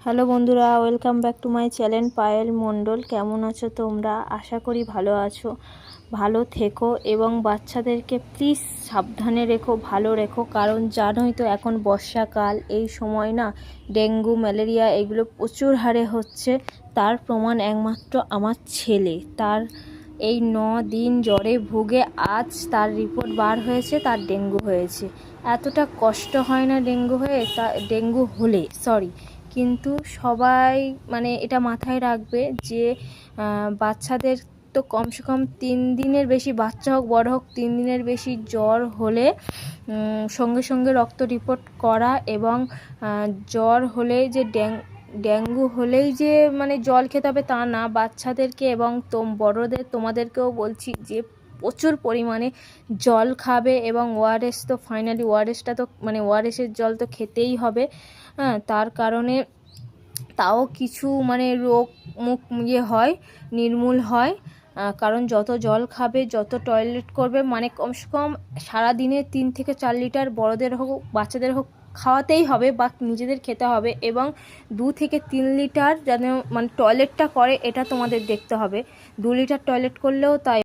Hello বন্ধুরা, welcome back to my channel Payel Mondal. কেমন আছো তোমরা? আশা করি ভালো আছো। ভালো থেকো এবং বাচ্চাদেরকে প্লিজ সাবধানে রেখো, ভালো রেখো। কারণ জানোই তো এখন বর্ষাকাল, এই সময় না ডেঙ্গু ম্যালেরিয়া এগুলো প্রচুর হারে হচ্ছে। তার প্রমাণ একমাত্র আমার ছেলে। তার এই 9 দিন জ্বরে ভুগে আজ তার রিপোর্ট বার হয়েছে, তার ডেঙ্গু হয়েছে। এতটা কষ্ট হয় না ডেঙ্গু হয়ে, ডেঙ্গু হলে কিন্তু সবাই মানে এটা মাথায় রাখবে যে বাচ্চাদের তো কমসে কম 3 দিনের বেশি, বাচ্চা হোক বড় হোক, 3 দিনের বেশি জ্বর হলে সঙ্গে সঙ্গে রক্ত রিপোর্ট করা। এবং জ্বর হলে যে ডেঙ্গু হলেই যে মানে জল খেতে হবে তা না, বাচ্চাদেরকে এবং বড়দের তোমাদেরকেও বলছি যে প্রচুর পরিমাণে জল খাবে। এবং ওআরএস তো ফাইনালি ওআরএসটা তো মানে ওআরএসের জল তো খেতেই হবে। হ্যাঁ, তার কারণে তাও কিছু মানে রোগ মুখ হয়, নির্মূল হয়। কারণ যত জল খাবে, যত টয়লেট করবে, মানে কমসে কম সারাদিনে 3 থেকে 4 লিটার বড়দের হোক বাচ্চাদের হোক খাওয়াতেই হবে বা নিজেদের খেতে হবে। এবং 2 থেকে 3 লিটার যেন মানে টয়লেটটা করে, এটা তোমাদের দেখতে হবে। 2 লিটার টয়লেট করলেও তাই